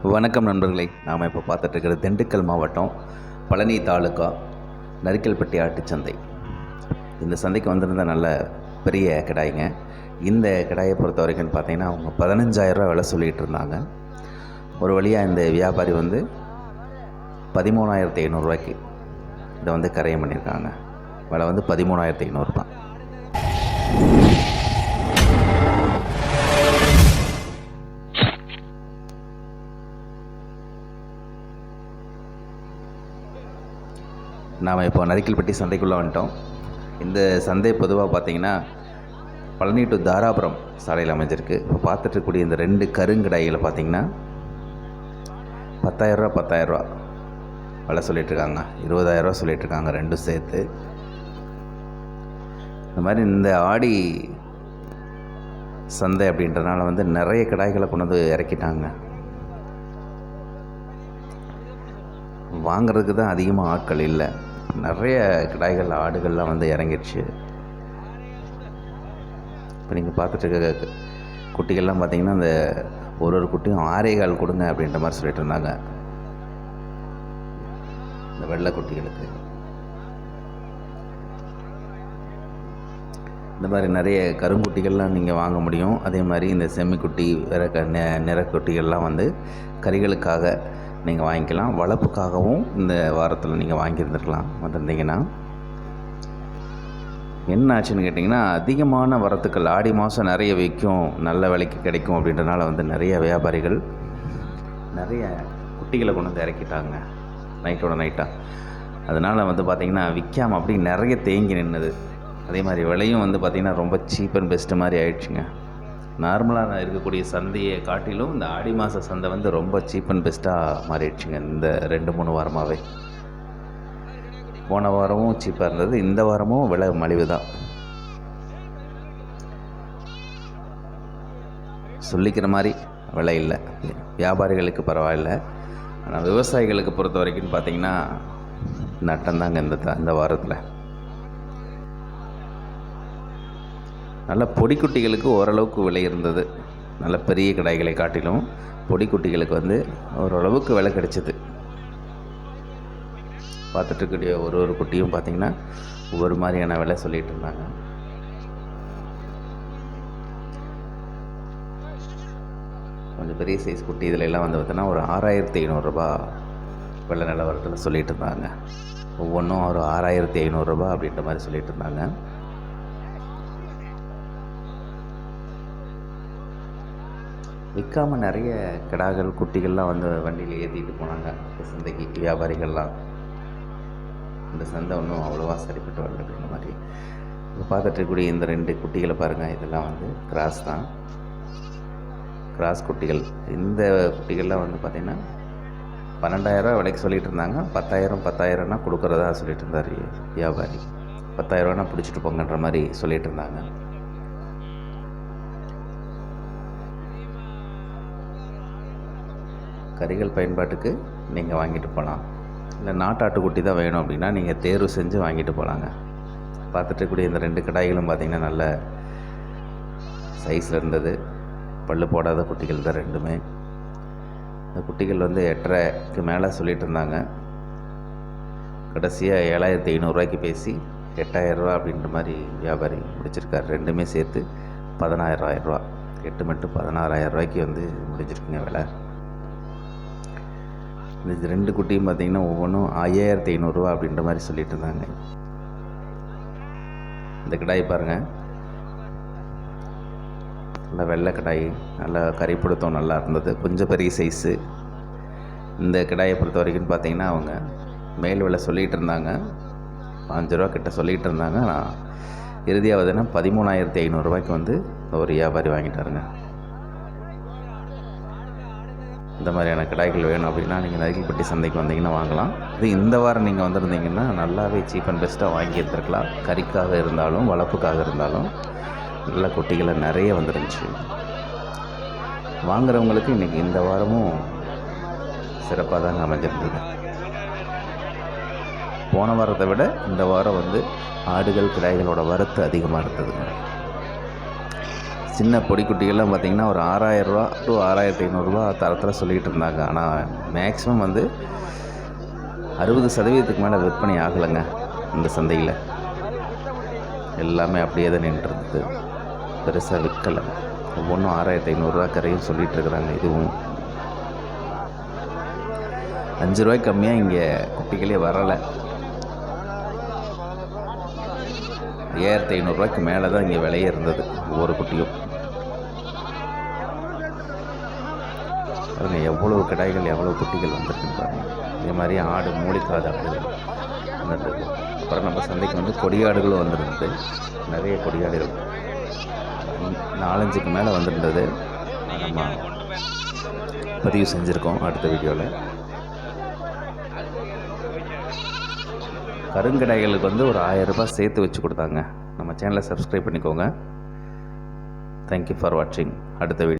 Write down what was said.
வணக்கம் நண்பர்களே. நாம் இப்போ பார்த்துட்ருக்கிறது திண்டுக்கல் மாவட்டம் பழனி தாலுக்கா நரிக்கல்பட்டி ஆட்டுச்சந்தை. இந்த சந்தைக்கு வந்திருந்த நல்ல பெரிய கிடாய்ங்க. இந்த கிடாயை பொறுத்த வரைக்கும் பார்த்தீங்கன்னா அவங்க 15,000 விலை சொல்லிகிட்டு இருந்தாங்க. ஒரு வழியாக இந்த வியாபாரி 13,500 இதை கரையம் பண்ணியிருக்காங்க. விலை 13,500 தான். நாம் இப்போ நரிக்கல்பட்டி சந்தைக்குள்ளே வந்துட்டோம். இந்த சந்தை பொதுவாக பார்த்திங்கன்னா பழனி டு தாராபுரம் சாலையில் அமைஞ்சிருக்கு. இப்போ பார்த்துட்டுக்கூடிய இந்த 2 கருங்கிடாய்களை பார்த்திங்கன்னா 10,000 விலை சொல்லிகிட்ருக்காங்க. 20,000 சொல்லிகிட்ருக்காங்க ரெண்டும் சேர்த்து. இந்த மாதிரி இந்த ஆடி சந்தை அப்படின்றதுனால நிறைய கிடாய்களை கொண்டு வந்து இறக்கிட்டாங்க. வாங்கிறதுக்கு தான் அதிகமாக ஆட்கள் இல்லை. நிறைய கிடாய்கள் ஆடுகள்லாம் இறங்கிடுச்சு. இப்போ நீங்கள் பார்த்துட்டு குட்டிகள்லாம் பார்த்திங்கன்னா அந்த ஒரு குட்டியும் 6.25 கொடுங்க அப்படின்ற மாதிரி சொல்லிட்டு இருந்தாங்க. இந்த வெள்ளை குட்டிகளுக்கு இந்த மாதிரி நிறைய கருங்குட்டிகள்லாம் நீங்கள் வாங்க முடியும். அதே மாதிரி இந்த செம்மிக்குட்டி வேறு நிறக்குட்டிகள்லாம் கறிகளுக்காக நீங்கள் வாங்கிக்கலாம். வளர்ப்புக்காகவும் இந்த வாரத்தில் நீங்கள் வாங்கியிருந்துருக்கலாம். வந்திருந்தீங்கன்னா என்ன ஆச்சுன்னு கேட்டிங்கன்னா, அதிகமான வரத்துக்கள் ஆடி மாதம் நிறைய விற்கும், நல்ல விலைக்கு கிடைக்கும் அப்படின்றனால நிறைய வியாபாரிகள் நிறைய குட்டிகளை கொண்டு வந்து இறக்கிட்டாங்க நைட்டோட நைட்டாக. அதனால் பார்த்திங்கன்னா விற்காமல் அப்படி நிறைய தேங்கி நின்றுது. அதே மாதிரி விலையும் பார்த்திங்கன்னா ரொம்ப சீப் அண்ட் பெஸ்ட்டு மாதிரி ஆயிடுச்சுங்க. நார்மலாக இருக்கக்கூடிய சந்தையை காட்டிலும் இந்த ஆடி மாத சந்தை ரொம்ப சீப் அண்ட் பெஸ்ட்டாக மாறிடுச்சுங்க. இந்த 2-3 வாரமாகவே. போன வாரமும் சீப்பாக இருந்தது, இந்த வாரமும் விலை மலிவு தான். சொல்லிக்கிற மாதிரி விலை இல்லை. வியாபாரிகளுக்கு பரவாயில்லை, ஆனால் விவசாயிகளுக்கு பொறுத்த வரைக்கும் பார்த்திங்கன்னா நட்டம்தாங்க இந்த வாரத்தில். நல்ல பொடிக்குட்டிகளுக்கு ஓரளவுக்கு விலை இருந்தது. நல்ல பெரிய கிடாய்களை காட்டிலும் பொடிக்குட்டிகளுக்கு ஓரளவுக்கு விலை கிடைச்சிது. பார்த்துட்டுக்கூடிய ஒரு குட்டியும் பார்த்திங்கன்னா ஒவ்வொரு மாதிரியான விலை சொல்லிகிட்டு இருந்தாங்க. கொஞ்சம் பெரிய சைஸ் குட்டி இதில் எல்லாம் பார்த்தோன்னா ஒரு 6,500 விலை நிலவரத்தில் சொல்லிகிட்டு இருந்தாங்க. ஒவ்வொன்றும் ஒரு 6,500 அப்படின்ற மாதிரி சொல்லிகிட்டு இருந்தாங்க. விற்காமல் நிறைய கிடாக்கள் குட்டிகள்லாம் வண்டியில் ஏற்றிட்டு போனாங்க இந்த சந்தைக்கு வியாபாரிகள்லாம். இந்த சந்தை ஒன்றும் அவ்வளோவா சரிப்பட்டு வரல அப்படின்ற மாதிரி. இப்போ பார்த்துட்டுக்கூடிய இந்த 2 குட்டிகளை பாருங்கள். இதெல்லாம் கிராஸ் தான், கிராஸ் குட்டிகள். இந்த குட்டிகள்லாம் பார்த்திங்கன்னா 12,000 விலைக்கு சொல்லிகிட்டு இருந்தாங்க. 10,000 கொடுக்குறதா சொல்லிட்டு இருந்தார் வியாபாரி. 10,000 பிடிச்சிட்டு போங்கன்ற மாதிரி சொல்லிகிட்டு இருந்தாங்க. கறிகள் பயன்பாட்டுக்கு நீங்கள் வாங்கிட்டு போகலாம். இல்லை நாட்டாட்டுக்குட்டி தான் வேணும் அப்படின்னா நீங்கள் தேர்வு செஞ்சு வாங்கிட்டு போகலாங்க. பார்த்துட்டுக்கூடிய இந்த 2 கிடாய்களும் பார்த்திங்கன்னா நல்ல சைஸில் இருந்தது. பல்லு போடாத குட்டிகள் தான் ரெண்டுமே. இந்த குட்டிகள் 8.5க்கு மேலே சொல்லிகிட்டு இருந்தாங்க. கடைசியாக 7,500 பேசி 8,000 அப்படின்ற மாதிரி வியாபாரி முடிச்சிருக்கார். ரெண்டுமே சேர்த்து 16,000. 8 மட்டும் 16,000 முடிஞ்சிருக்குங்க விலை. இந்த 2 குட்டியும் பார்த்திங்கன்னா ஒவ்வொன்றும் 5,500 அப்படின்ற மாதிரி சொல்லிட்டு இருந்தாங்க. இந்த கிடாய் பாருங்கள், நல்லா வெள்ளை கிடாய், நல்லா கறிப்பிடுத்தம் நல்லா இருந்தது, கொஞ்சம் பெரிய சைஸு. இந்த கிடாயை பொறுத்த வரைக்கும் பார்த்திங்கன்னா அவங்க மேல் விலை சொல்லிகிட்டு இருந்தாங்க, 5 ரூபா கிட்ட சொல்லிகிட்டு இருந்தாங்க. நான் இறுதியாக 13,500 ஒரு வியாபாரி வாங்கிட்டாருங்க. இந்த மாதிரியான கிடாய்கள் வேணும் அப்படின்னா நீங்கள் நரிக்கல்பட்டி சந்தைக்கு வந்தீங்கன்னா வாங்கலாம். இது இந்த வாரம் நீங்கள் வந்திருந்தீங்கன்னா நல்லாவே சீப் அண்ட் பெஸ்ட்டாக வாங்கி எடுத்துருக்கலாம். கறிக்காக இருந்தாலும் வளர்ப்புக்காக இருந்தாலும் நல்ல குட்டிகளை நிறைய வந்துருந்துச்சு. வாங்குறவங்களுக்கு இன்றைக்கி இந்த வாரமும் சிறப்பாக தாங்க அமைஞ்சிருந்தது. போன வாரத்தை விட இந்த வாரம் ஆடுகள் கிடாய்களோட வரத்து அதிகமாக இருந்ததுங்க. சின்ன பொடிக்குட்டிகள்லாம் பார்த்திங்கன்னா ஒரு 6000 to 6500 தரத்தில் சொல்லிக்கிட்டு இருந்தாங்க. ஆனால் மேக்ஸிமம் வந்து 60% மேலே விற்பனை ஆகலைங்க இந்த சந்தையில். எல்லாமே அப்படியே தான் நின்றுருந்தது, பெருசாக விற்கலை. ஒவ்வொன்றும் 6500 கரையும் சொல்லிகிட்டு இருக்கிறாங்க. இதுவும் 5 ரூபாய்க்கு கம்மியாக இங்கே குட்டிகளே வரலை. 5500 மேலே தான் இங்கே விலையே இருந்தது ஒவ்வொரு குட்டியும். பாருங்கள் எவ்வளோ கிடாய்கள் எவ்வளோ குட்டிகள் வந்திருக்குன்னு பாருங்கள். இதே மாதிரி ஆடு, மூலிக்காது ஆடுகள் வந்துருக்குது. அப்புறம் நம்ம சந்தைக்கு வந்து கொடியாடுகளும் வந்துருந்தது. நிறைய கொடியாடுகள் 4-5க்கு மேலே வந்துருந்தது. நம்ம பதிவு செஞ்சுருக்கோம் அடுத்த வீடியோவில். கருங்கடாய்களுக்கு வந்து ஒரு 1000 ரூபாய் சேர்த்து வச்சு கொடுத்தாங்க. நம்ம சேனலை சப்ஸ்கிரைப் பண்ணிக்கோங்க. தேங்க்யூ ஃபார் வாட்சிங். அடுத்த வீடியோ